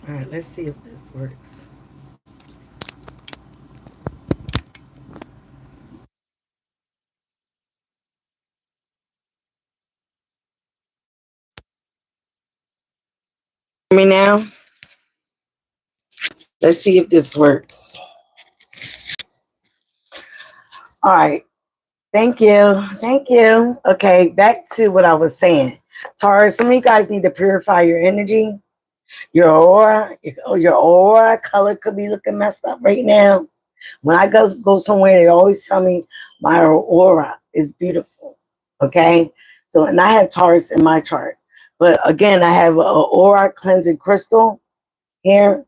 All right, let's see if this works. Hear me now? Let's see if this works. All right. Thank you. Thank you. Okay, back to what I was saying. Taurus, some of you guys need to purify your energy. Your aura color could be looking messed up right now. When I go somewhere, they always tell me my aura is beautiful. Okay, so and I have Taurus in my chart, but again, I have an aura cleansing crystal here.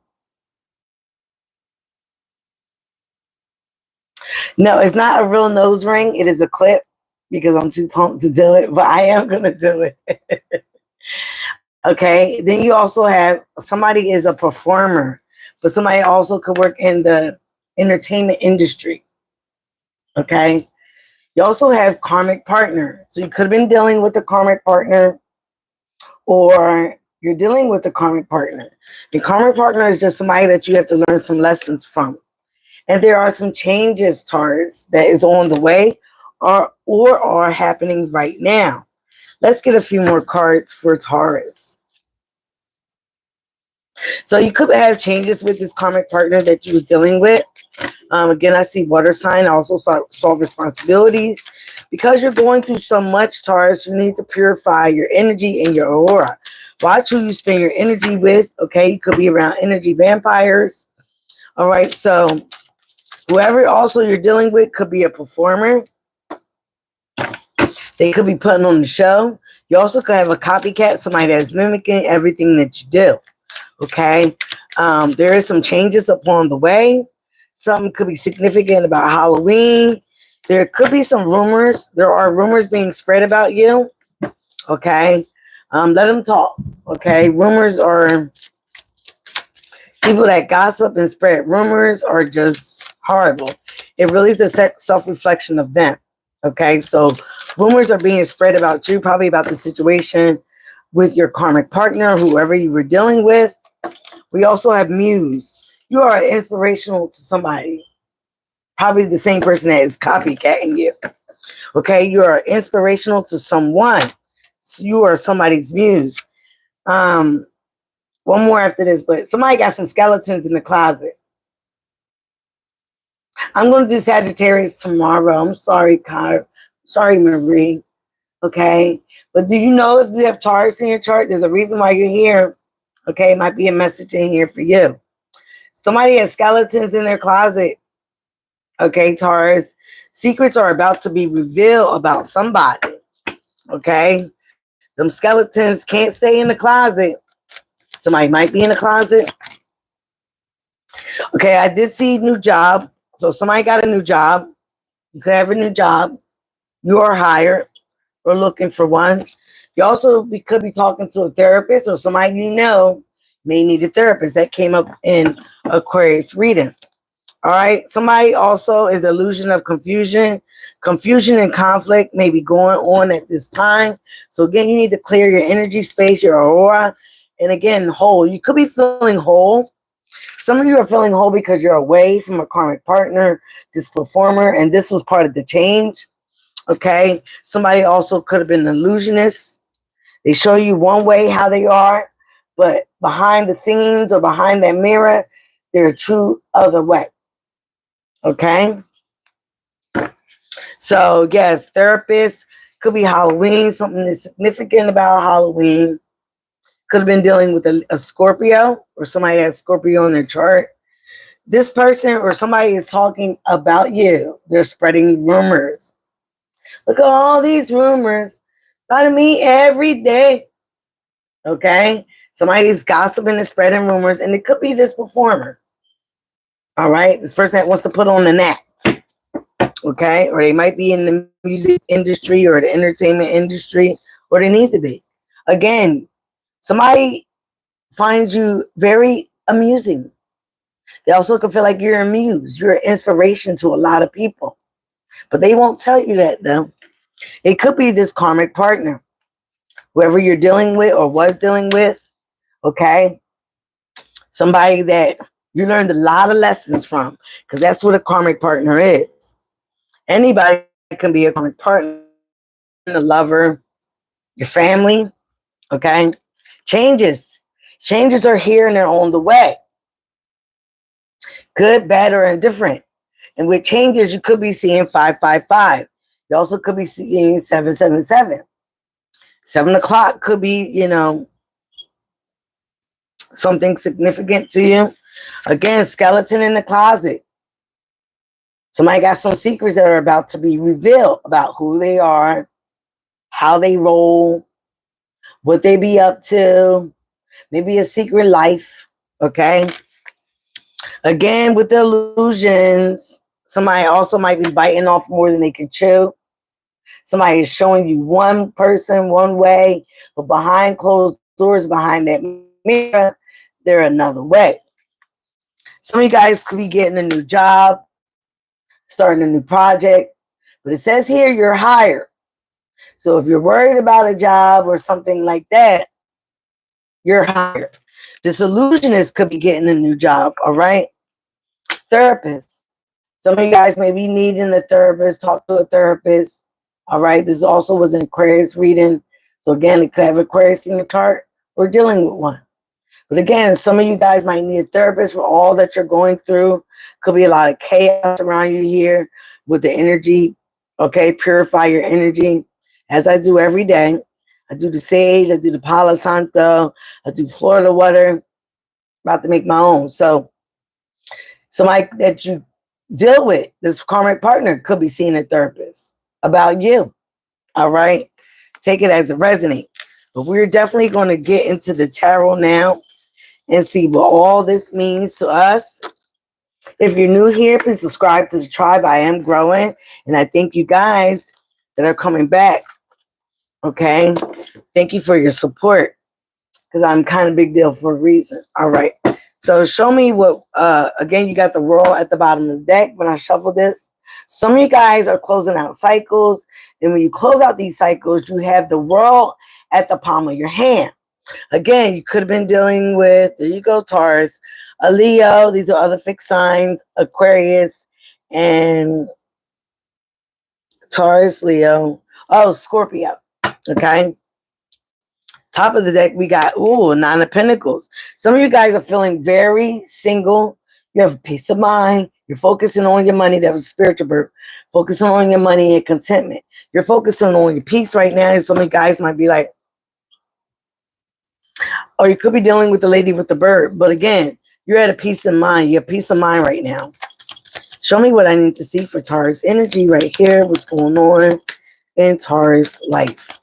No, it's not a real nose ring. It is a clip because I'm too pumped to do it, but I am gonna do it. Okay. Then you also have somebody is a performer, but somebody also could work in the entertainment industry. Okay. You also have karmic partner. So you could have been dealing with a karmic partner or you're dealing with a karmic partner. The karmic partner is just somebody that you have to learn some lessons from. And there are some changes, Taurus, that is on the way or are happening right now. Let's get a few more cards for Taurus. So you could have changes with this karmic partner that you was dealing with. Again, I see water sign. I also saw responsibilities. Because you're going through so much, Taurus, you need to purify your energy and your aura. Watch who you spend your energy with. Okay, you could be around energy vampires. All right, so whoever also you're dealing with could be a performer. They could be putting on the show. You also could have a copycat, somebody that's mimicking everything that you do. Okay, there is some changes upon the way. Something could be significant about Halloween. There could be some rumors. There are rumors being spread about you. Okay, let them talk. Okay, rumors are people that gossip and spread rumors are just horrible. It really is a self-reflection of them. Okay, so rumors are being spread about you, probably about the situation with your karmic partner, whoever you were dealing with. We also have muse. You are inspirational to somebody, probably the same person that is copycatting you. Okay, you are inspirational to someone. You are somebody's muse. Um, One more after this, but somebody got some skeletons in the closet. I'm going to do Sagittarius tomorrow. I'm sorry, Kyle. Sorry, Marie. Okay, but do you know if you have Taurus in your chart? There's a reason why you're here. Okay, it might be a message in here for you. Somebody has skeletons in their closet. Okay, Taurus. Secrets are about to be revealed about somebody. Okay, them skeletons can't stay in the closet. Somebody might be in the closet. Okay, I did see new job. So somebody got a new job. You could have a new job. You are hired or looking for one. You also could be talking to a therapist or somebody you know may need a therapist. That came up in Aquarius reading. All right. Somebody also is the illusion of confusion. Confusion and conflict may be going on at this time. So again, you need to clear your energy space, your aura. And again, whole. You could be feeling whole. Some of you are feeling whole because you're away from a karmic partner, this performer, and this was part of the change. Okay. Somebody also could have been an illusionist. They show you one way how they are, but behind the scenes or behind that mirror, they're a true other way. Okay. So yes, therapist could be Halloween, something that's significant about Halloween. Could have been dealing with a Scorpio or somebody has Scorpio on their chart. This person or somebody is talking about you. They're spreading rumors. Look at all these rumors about me every day. Okay. Somebody's gossiping and spreading rumors, and it could be this performer. All right. This person that wants to put on the net. Okay. Or they might be in the music industry or the entertainment industry, or they need to be. Again, somebody finds you very amusing. They also can feel like you're amused. You're an inspiration to a lot of people. But they won't tell you that though. It could be this karmic partner, whoever you're dealing with or was dealing with. Okay. Somebody that you learned a lot of lessons from, because that's what a karmic partner is. Anybody can be a karmic partner, a lover, your family, okay? Changes. Changes are here and they're on the way. Good, bad, or indifferent. And with changes, you could be seeing 555. You also could be seeing 777. 7 o'clock could be, you know, something significant to you. Again, skeleton in the closet. Somebody got some secrets that are about to be revealed about who they are, how they roll, what they be up to, maybe a secret life, okay? Again, with the illusions, somebody also might be biting off more than they can chew. Somebody is showing you one person one way, but behind closed doors, behind that mirror, they're another way. Some of you guys could be getting a new job, starting a new project, but it says here you're hired. So if you're worried about a job or something like that, you're hired. This illusionist could be getting a new job, all right? Therapist. Some of you guys may be needing a therapist, talk to a therapist, all right? This also was an Aquarius reading. So again, it could have Aquarius in your chart or dealing with one. But again, some of you guys might need a therapist for all that you're going through. Could be a lot of chaos around you here with the energy, okay? Purify your energy, as I do every day. I do the sage, I do the Palo Santo, I do Florida water. About to make my own. So somebody that you deal with, this karmic partner, could be seeing a therapist about you, all right? Take it as it resonates. But we're definitely going to get into the tarot now and see what all this means to us. If you're new here, please subscribe to the tribe. I am growing, and I thank you guys that are coming back, okay? Thank you for your support, because I'm kind of big deal for a reason. All right. So show me what, again, you got the roll at the bottom of the deck when I shuffle this. Some of you guys are closing out cycles. And when you close out these cycles, you have the world at the palm of your hand. Again, you could have been dealing with, there you go, Taurus, a Leo. These are other fixed signs, Aquarius, and Taurus, Leo. Oh, Scorpio. Okay. Top of the deck, we got, Nine of Pentacles. Some of you guys are feeling very single. You have peace of mind. You're focusing on your money. That was spiritual birth. Focusing on your money and contentment. You're focusing on your peace right now. And some of you guys might be like, or you could be dealing with the lady with the bird. But again, you're at a peace of mind. You have peace of mind right now. Show me what I need to see for Taurus energy right here. What's going on in Taurus life.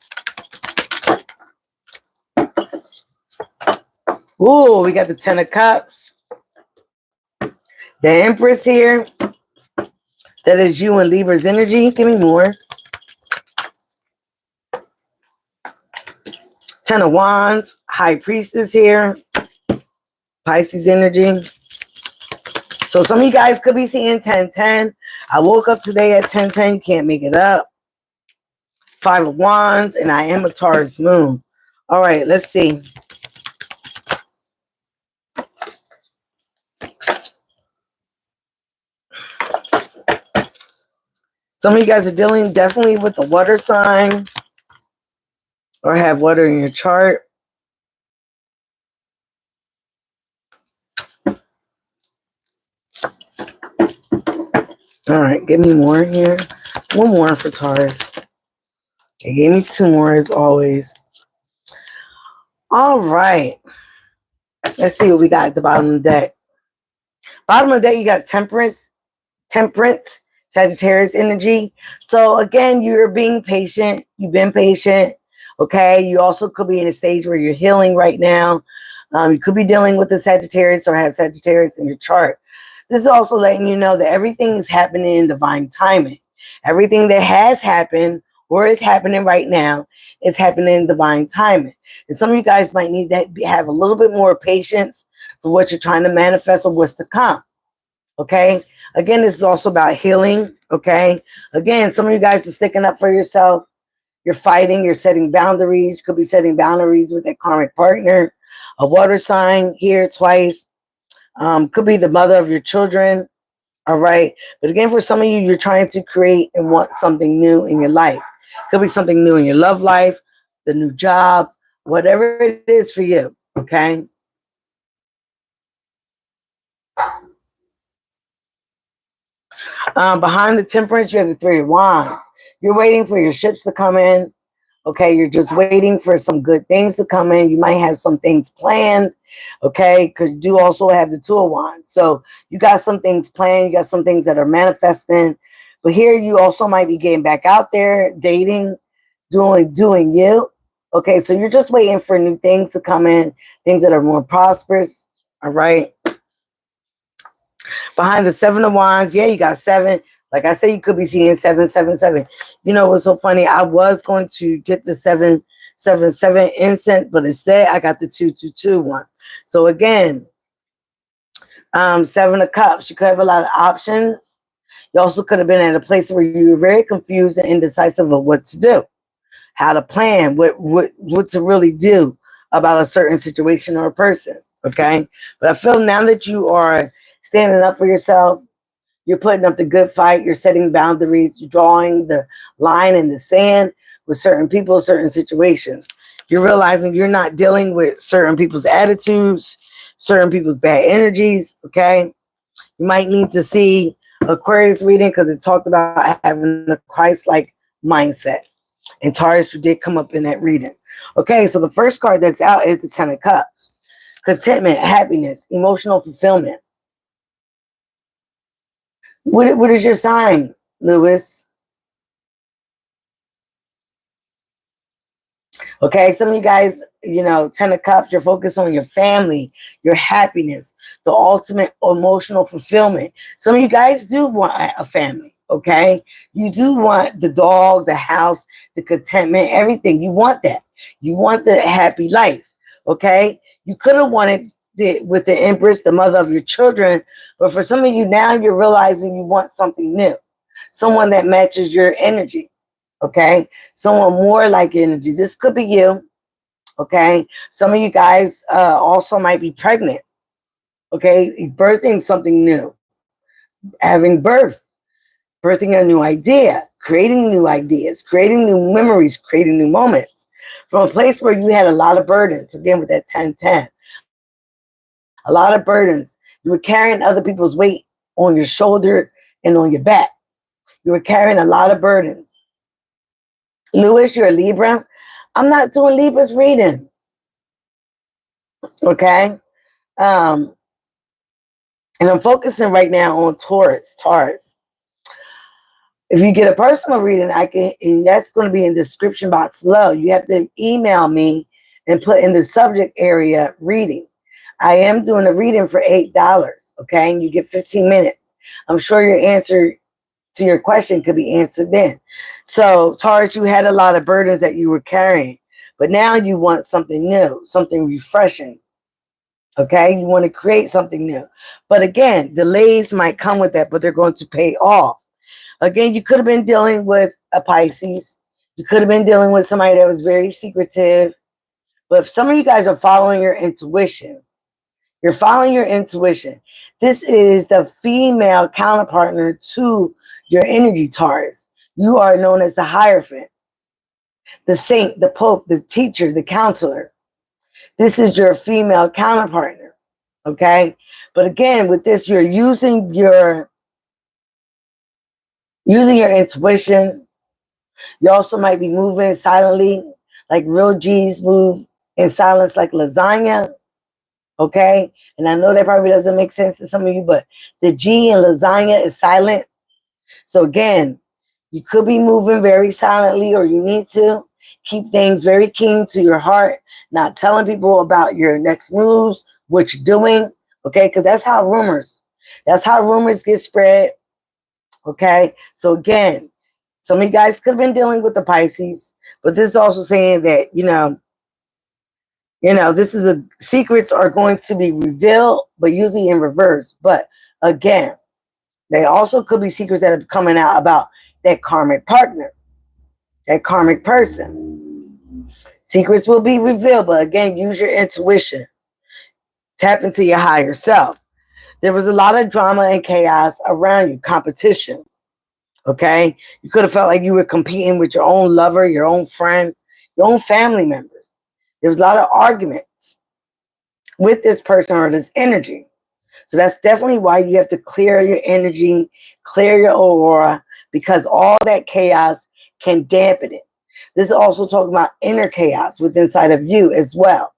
Ooh, we got the Ten of Cups. The Empress here. That is you and Libra's energy. Give me more. Ten of Wands. High Priestess here. Pisces energy. So some of you guys could be seeing 10-10. I woke up today at 10-10. You can't make it up. Five of Wands. And I am a Taurus moon. All right, let's see. Some of you guys are dealing definitely with the water sign or have water in your chart. All right, give me more here. One more for Taurus. They gave me two more as always. All right. Let's see what we got at the bottom of the deck. Bottom of the deck, you got Temperance, Sagittarius energy. So again, you're being patient. You've been patient. Okay. You also could be in a stage where you're healing right now. You could be dealing with the Sagittarius or have Sagittarius in your chart. This is also letting you know that everything is happening in divine timing. Everything that has happened or is happening right now is happening in divine timing. And some of you guys might need to have a little bit more patience for what you're trying to manifest or what's to come. Okay. Again, this is also about healing. Okay. Again, some of you guys are sticking up for yourself. You're fighting. You're setting boundaries. You could be setting boundaries with a karmic partner. A water sign here twice. Could be the mother of your children. All right. But again, for some of you, you're trying to create and want something new in your life. Could be something new in your love life, the new job, whatever it is for you. Okay. Behind the temperance, you have the three of wands. You're waiting for your ships to come in. Okay, you're just waiting for some good things to come in. You might have some things planned. Okay, because you do also have the two of wands. So you got some things planned. You got some things that are manifesting. But here you also might be getting back out there, dating, doing you. Okay, so you're just waiting for new things to come in, things that are more prosperous. All right. Behind the seven of wands, yeah, you got seven. Like I said, you could be seeing 777. You know what's so funny? I was going to get the 777 incense, but instead I got the 222 one. So again, seven of cups. You could have a lot of options. You also could have been at a place where you were very confused and indecisive of what to do, how to plan, what to really do about a certain situation or a person. Okay, but I feel now that you are standing up for yourself, you're putting up the good fight. You're setting boundaries. You're drawing the line in the sand with certain people, certain situations. You're realizing you're not dealing with certain people's attitudes, certain people's bad energies. Okay. You might need to see Aquarius reading because it talked about having a Christ-like mindset. And Taurus did come up in that reading. Okay. So the first card that's out is the Ten of Cups. Contentment, happiness, emotional fulfillment. What is your sign, Lewis? Okay, some of you guys, Ten of Cups, you're focused on your family, your happiness, the ultimate emotional fulfillment. Some of you guys do want a family, okay? You do want the dog, the house, the contentment, everything. You want that. You want the happy life, okay? You could have wanted it with the Empress, the mother of your children, but for some of you now, you're realizing you want something new, someone that matches your energy. Okay, someone more like energy. This could be you. Okay, some of you guys also might be pregnant. Okay, birthing something new, having birth, birthing a new idea, creating new ideas, creating new memories, creating new moments from a place where you had a lot of burdens. Again, with that 10-10, a lot of burdens. You were carrying other people's weight on your shoulder and on your back. You were carrying a lot of burdens. Lewis, you're a Libra. I'm not doing Libra's reading. Okay. Um, and I'm focusing right now on Taurus. If you get a personal reading, and that's going to be in the description box below. You have to email me and put in the subject area reading. I am doing a reading for $8. Okay. And you get 15 minutes. I'm sure your answer to your question could be answered then. So, Taurus, you had a lot of burdens that you were carrying, but now you want something new, something refreshing. Okay, you want to create something new. But again, delays might come with that, but they're going to pay off. Again, you could have been dealing with a Pisces. You could have been dealing with somebody that was very secretive. But if some of you guys are following your intuition, you're following your intuition. This is the female counterpartner to your energy, Taurus. You are known as the Hierophant, the saint, the pope, the teacher, the counselor. This is your female counterpartner. Okay. But again, with this, you're using your intuition. You also might be moving silently, like real G's move in silence, like lasagna. Okay. And I know that probably doesn't make sense to some of you, but the G in lasagna is silent. So again, you could be moving very silently, or you need to keep things very keen to your heart, not telling people about your next moves, what you're doing. Okay. Because that's how rumors get spread. Okay. So again, some of you guys could have been dealing with the Pisces, but this is also saying that, this is secrets are going to be revealed, but usually in reverse. But again, they also could be secrets that are coming out about that karmic partner, that karmic person. Secrets will be revealed, but again, use your intuition. Tap into your higher self. There was a lot of drama and chaos around you, competition. Okay? You could have felt like you were competing with your own lover, your own friend, your own family members. There was a lot of arguments with this person or this energy. So that's definitely why you have to clear your energy, clear your aura, because all that chaos can dampen it. This is also talking about inner chaos within inside of you as well,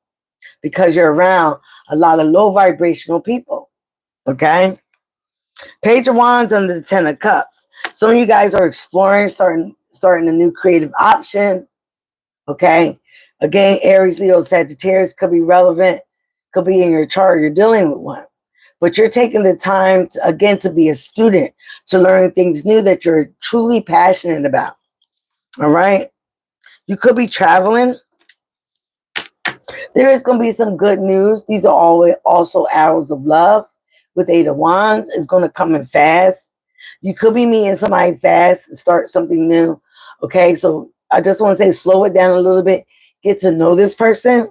because you're around a lot of low vibrational people. Okay? Page of Wands under the Ten of Cups. Some of you guys are exploring, starting a new creative option. Okay? Again, Aries, Leo, Sagittarius could be relevant, could be in your chart. You're dealing with one. But you're taking the time, to, again, to be a student, to learn things new that you're truly passionate about. All right? You could be traveling. There is going to be some good news. These are always also arrows of love. With Eight of Wands, it's going to come in fast. You could be meeting somebody fast and start something new. Okay, so I just want to say slow it down a little bit. Get to know this person.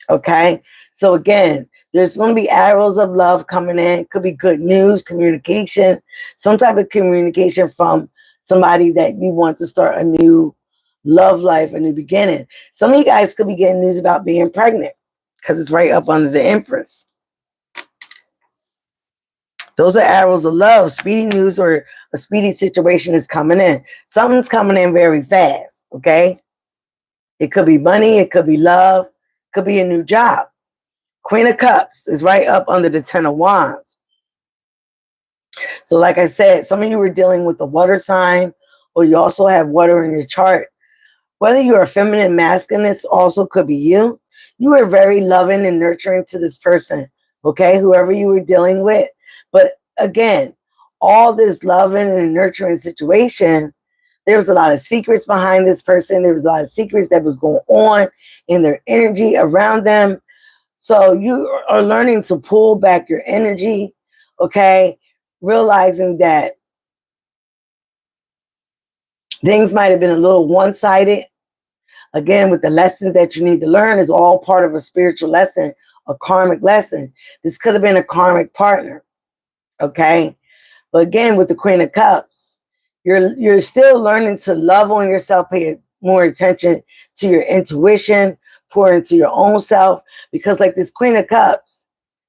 Okay, so again, there's going to be arrows of love coming in. Could be good news, communication, some type of communication from somebody that you want to start a new love life, a new beginning. Some of you guys could be getting news about being pregnant because it's right up under the Empress. Those are arrows of love. Speedy news or a speedy situation is coming in. Something's coming in very fast, okay? It could be money. It could be love. It could be a new job. Queen of Cups is right up under the Ten of Wands. So like I said, some of you were dealing with the water sign, or you also have water in your chart. Whether you're a feminine, masculine, this also could be you. You were very loving and nurturing to this person, okay? Whoever you were dealing with. But again, all this loving and nurturing situation, there was a lot of secrets behind this person. There was a lot of secrets that was going on in their energy around them. So you are learning to pull back your energy, okay? Realizing that things might have been a little one-sided. Again, with the lessons that you need to learn is all part of a spiritual lesson, a karmic lesson. This could have been a karmic partner. Okay, but again, with the Queen of Cups, you're still learning to love on yourself, pay more attention to your intuition, pour into your own self, because like this Queen of Cups,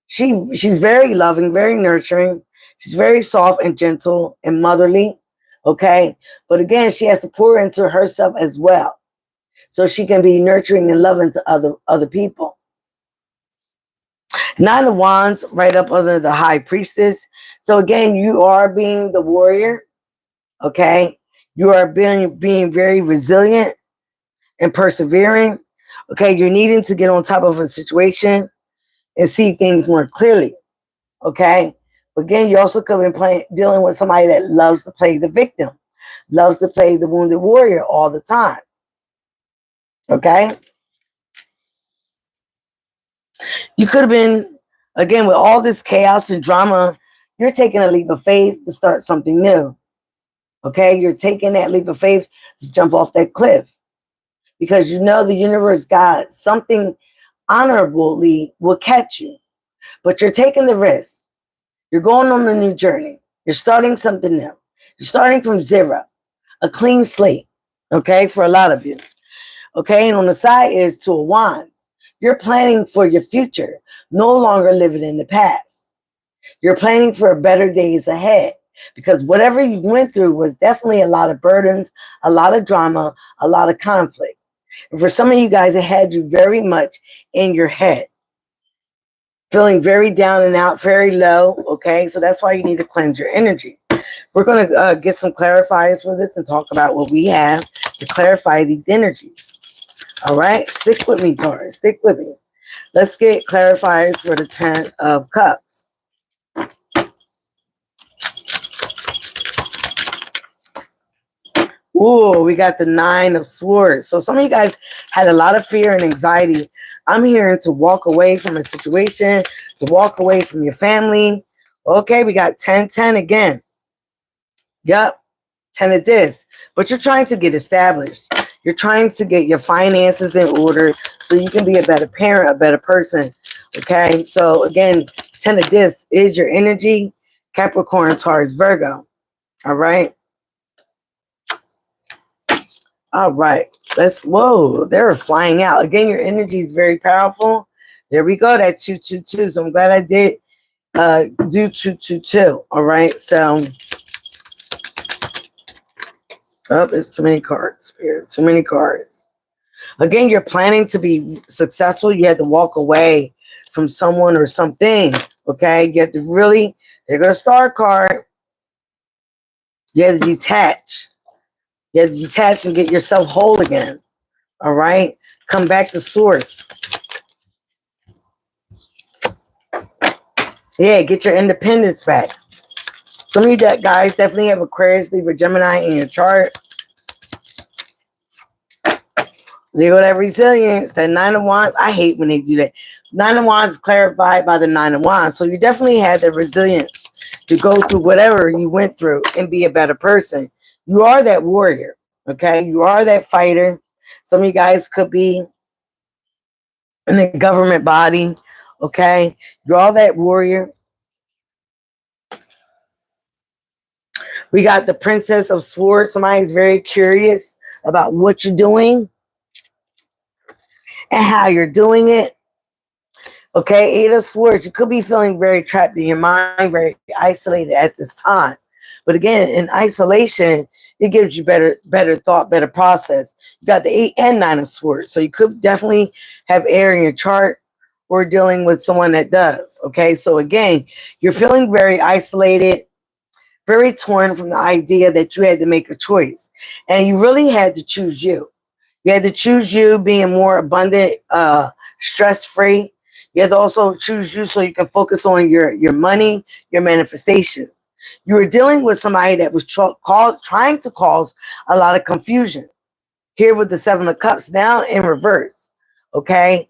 she's very loving, very nurturing. She's very soft and gentle and motherly. Okay, but again, she has to pour into herself as well, so she can be nurturing and loving to other people. Nine of Wands right up under the High Priestess. So again, you are being the warrior, okay? You are being very resilient and persevering, okay? You're needing to get on top of a situation and see things more clearly, okay? But again, you also could be dealing with somebody that loves to play the victim, loves to play the wounded warrior all the time, okay? You could have been, again, with all this chaos and drama, you're taking a leap of faith to start something new. Okay? You're taking that leap of faith to jump off that cliff. Because you know the universe, God, something honorably will catch you. But you're taking the risk. You're going on a new journey. You're starting something new. You're starting from zero. A clean slate. Okay? For a lot of you. Okay? And on the side is Two of Wands. You're planning for your future, no longer living in the past. You're planning for better days ahead, because whatever you went through was definitely a lot of burdens, a lot of drama, a lot of conflict. And for some of you guys, it had you very much in your head, feeling very down and out, very low, okay? So that's why you need to cleanse your energy. We're going to get some clarifiers for this and talk about what we have to clarify these energies. All right, stick with me, Taurus. Stick with me. Let's get clarifiers for the Ten of Cups. Ooh, we got the Nine of Swords. So some of you guys had a lot of fear and anxiety. I'm hearing to walk away from a situation, to walk away from your family. Okay, we got 10-10 again. Yep, 10 of this. But you're trying to get established. You're trying to get your finances in order so you can be a better parent, a better person. Okay, so again, Ten of Discs is your energy. Capricorn, Taurus, Virgo. All right. All right. Whoa, they're flying out. Again, your energy is very powerful. There we go. That 222. So I'm glad I did do 222. All right. So, oh, it's too many cards, Spirit. Too many cards. Again, you're planning to be successful. You had to walk away from someone or something. Okay. You have to really, there goes a star card. You have to detach. You have to detach and get yourself whole again. All right. Come back to source. Yeah, get your independence back. Some of you guys definitely have Aquarius, Libra, Gemini in your chart. They got that resilience, that 9 of Wands. I hate when they do that. 9 of Wands is clarified by the 9 of Wands. So you definitely had the resilience to go through whatever you went through and be a better person. You are that warrior, okay? You are that fighter. Some of you guys could be in a government body, okay? You're all that warrior. We got the Princess of Swords. Somebody's very curious about what you're doing and how you're doing it. Okay, Eight of Swords. You could be feeling very trapped in your mind, very isolated at this time. But again, in isolation, it gives you better thought, better process. You got the 8 and 9 of Swords. So you could definitely have air in your chart or dealing with someone that does. Okay, so again, you're feeling very isolated, very torn from the idea that you had to make a choice. And you really had to choose you. You had to choose you being more abundant, stress-free. You had to also choose you so you can focus on your money, your manifestations. You were dealing with somebody that was trying to cause a lot of confusion. Here with the 7 of Cups, now in reverse. Okay?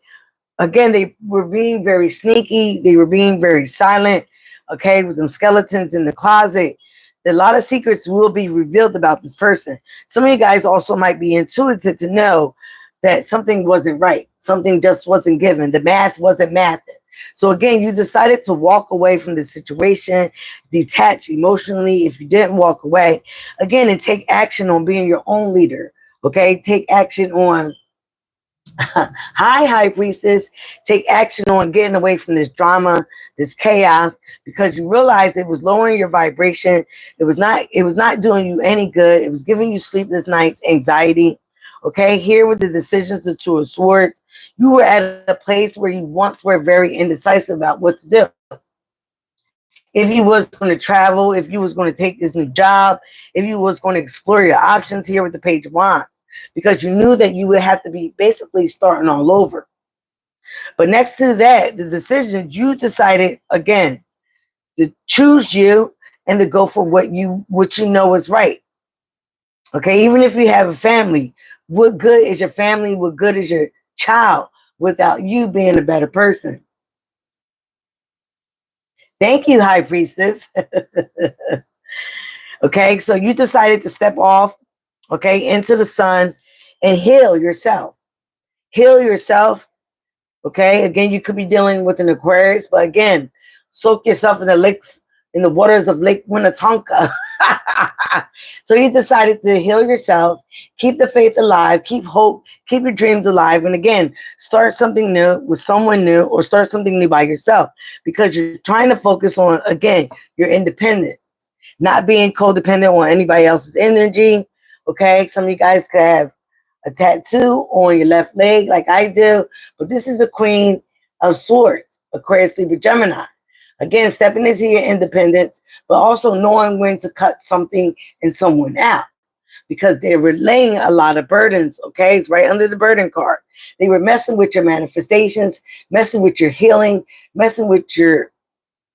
Again, they were being very sneaky. They were being very silent. Okay? With them skeletons in the closet. A lot of secrets will be revealed about this person. Some of you guys also might be intuitive to know that something wasn't right. Something just wasn't given. The math wasn't mathing. So again, you decided to walk away from the situation, detach emotionally if you didn't walk away. Again, and take action on being your own leader. Okay? Take action on Hi, High Priestess. Take action on getting away from this drama, this chaos, because you realized it was lowering your vibration. It was not doing you any good. It was giving you sleepless nights, anxiety. Okay, here with the decisions, the 2 of Swords, you were at a place where you once were very indecisive about what to do. If you was going to travel, if you was going to take this new job, if you was going to explore your options here with the Page of Wands, because you knew that you would have to be basically starting all over. But next to that, the decision, you decided again to choose you and to go for what you know is right. Okay, even if you have a family, what good is your family? What good is your child without you being a better person? Thank you, High Priestess. Okay, so you decided to step off, okay, into the sun and heal yourself. Heal yourself. Okay, again, you could be dealing with an Aquarius, but again, soak yourself in the waters of Lake Minnetonka. So you decided to heal yourself, keep the faith alive, keep hope, keep your dreams alive, and again, start something new with someone new or start something new by yourself because you're trying to focus on, again, your independence, not being codependent on anybody else's energy. Okay, some of you guys could have a tattoo on your left leg like I do, but this is the Queen of Swords, Aquarius, Libra, Gemini. Again, stepping into your independence, but also knowing when to cut something and someone out because they're relaying a lot of burdens, okay? It's right under the burden card. They were messing with your manifestations, messing with your healing, messing with your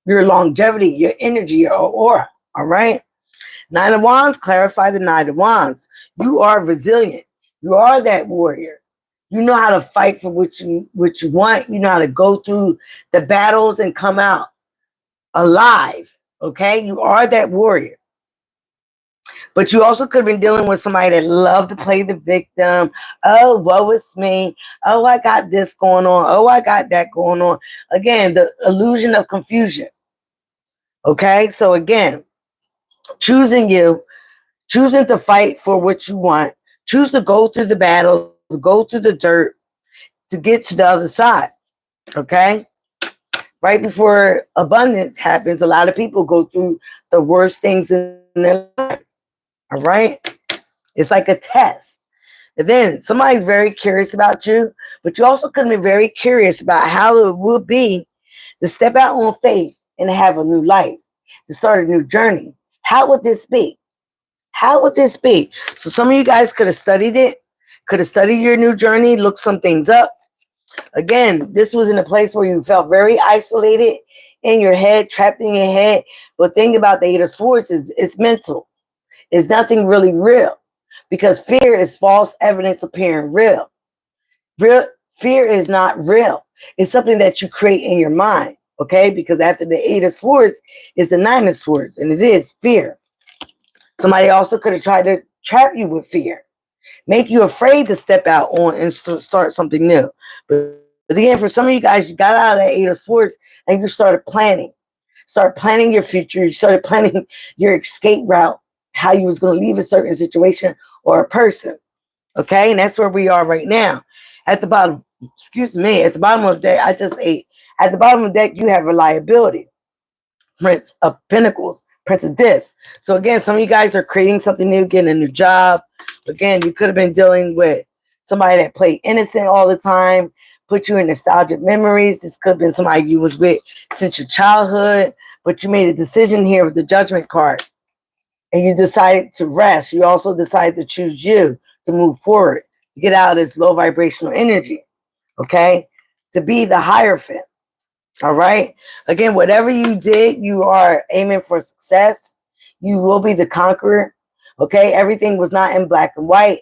longevity, your energy, your aura, all right? 9 of Wands, clarify the 9 of Wands. You are resilient. You are that warrior. You know how to fight for what you want. You know how to go through the battles and come out alive. Okay? You are that warrior. But you also could have been dealing with somebody that loved to play the victim. Oh, woe is me. Oh, I got this going on. Oh, I got that going on. Again, the illusion of confusion. Okay, so again, choosing you, choosing to fight for what you want, choose to go through the battle, to go through the dirt to get to the other side. Okay, right before abundance happens, a lot of people go through the worst things in their life. All right, it's like a test. And then somebody's very curious about you, but you also could be very curious about how it would be to step out on faith and have a new life, to start a new journey. How would this be? How would this be? So some of you guys could have studied it, could have studied your new journey, looked some things up. Again, this was in a place where you felt very isolated in your head, trapped in your head. But think about the Eight of Swords is it's mental. It's nothing really real. Because fear is false evidence appearing real. Real fear is not real. It's something that you create in your mind. Okay? Because after the Eight of Swords is the Nine of Swords, and it is fear. Somebody also could have tried to trap you with fear, make you afraid to step out on and start something new. But again, for some of you guys, you got out of that Eight of Swords and you started planning. Start planning your future. You started planning your escape route, how you was going to leave a certain situation or a person. Okay, and that's where we are right now. At the bottom, excuse me, at the bottom of the deck, I just ate. At the bottom of the deck, you have reliability. Prince of Pentacles, Prince of Discs. So again, some of you guys are creating something new, getting a new job. Again, you could have been dealing with somebody that played innocent all the time, put you in nostalgic memories. This could have been somebody you was with since your childhood, but you made a decision here with the Judgment card. And you decided to rest. You also decided to choose you to move forward, to get out of this low vibrational energy, okay? To be the Hierophant. All right. Again, whatever you did, you are aiming for success. You will be the conqueror. Okay. Everything was not in black and white.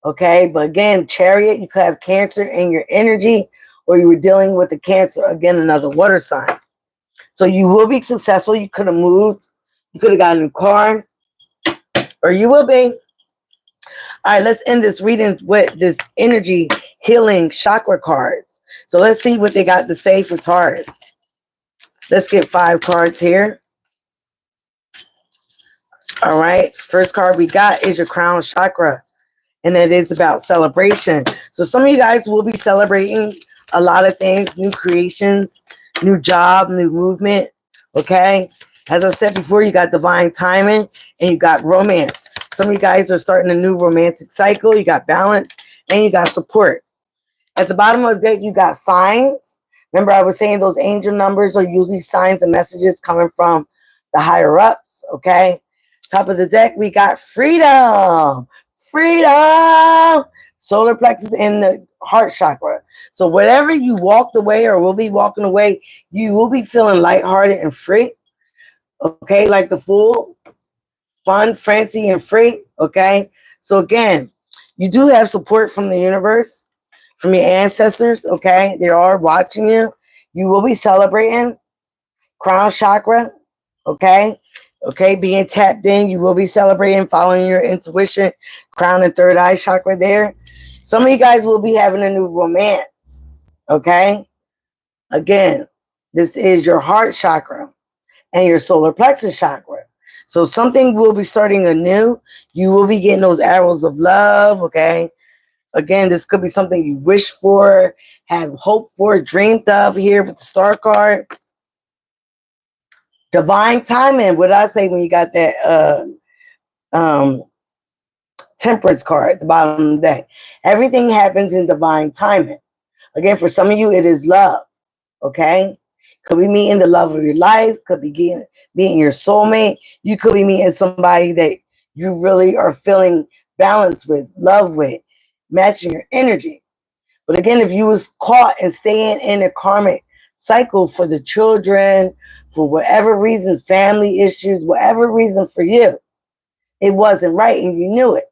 Okay. But again, Chariot, you could have Cancer in your energy, or you were dealing with the Cancer, again, another water sign. So you will be successful. You could have moved. You could have got a new car, or you will be. All right. Let's end this reading with this energy healing chakra cards. So let's see what they got to say for Taurus. Let's get 5 cards here. All right. First card we got is your crown chakra. And it is about celebration. So some of you guys will be celebrating a lot of things. New creations, new job, new movement. Okay. As I said before, you got divine timing and you got romance. Some of you guys are starting a new romantic cycle. You got balance and you got support. At the bottom of the deck, you got signs. Remember, I was saying those angel numbers are usually signs and messages coming from the higher ups, okay? Top of the deck, we got freedom. Freedom. Solar plexus in the heart chakra. So whatever you walked away or will be walking away, you will be feeling lighthearted and free, okay? Like the Fool, fun, fancy, and free, okay? So again, you do have support from the universe, from your ancestors, okay? They are watching you. You will be celebrating crown chakra, okay? Okay, being tapped in, you will be celebrating, following your intuition, crown and third eye chakra there. Some of you guys will be having a new romance, okay? Again, this is your heart chakra and your solar plexus chakra. So something will be starting anew. You will be getting those arrows of love, okay? Again, this could be something you wish for, have hoped for, dreamed of here with the star card. Divine timing. What did I say when you got that temperance card at the bottom of the deck? Everything happens in divine timing. Again, for some of you, it is love. Okay? Could be meeting the love of your life. Could be meeting your soulmate. You could be meeting somebody that you really are feeling balanced with, love with, matching your energy. But again, if you was caught and staying in a karmic cycle for the children, for whatever reason, family issues, whatever reason for you, it wasn't right and you knew it.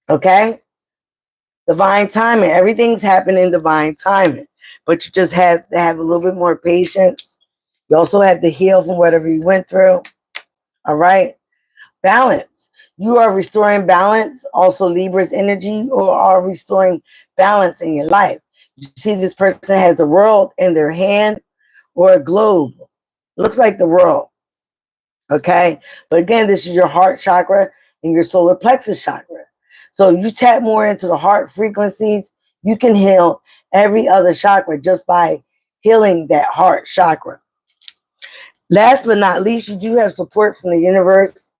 Okay? Divine timing. Everything's happening in divine timing. But you just have to have a little bit more patience. You also have to heal from whatever you went through. All right? balance. You are restoring balance. Also, Libra's energy or are restoring balance in your life. You see, this person has the world in their hand or a globe. Looks like the world. Okay. But again, this is your heart chakra and your solar plexus chakra. So you tap more into the heart frequencies. You can heal every other chakra just by healing that heart chakra. Last but not least, you do have support from the universe.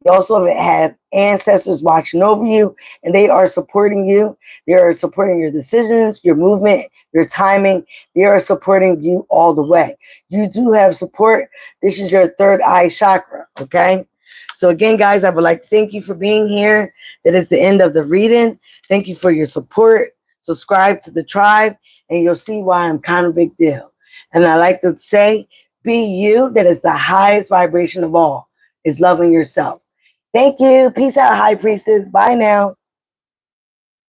You also have ancestors watching over you, and they are supporting you. They are supporting your decisions, your movement, your timing. They are supporting you all the way. You do have support. This is your third eye chakra, okay? So again, guys, I would like to thank you for being here. That is the end of the reading. Thank you for your support. Subscribe to the tribe, and you'll see why I'm kind of a big deal. And I like to say, be you. That is the highest vibration of all, is loving yourself. Thank you. Peace out, High Priestess. Bye now.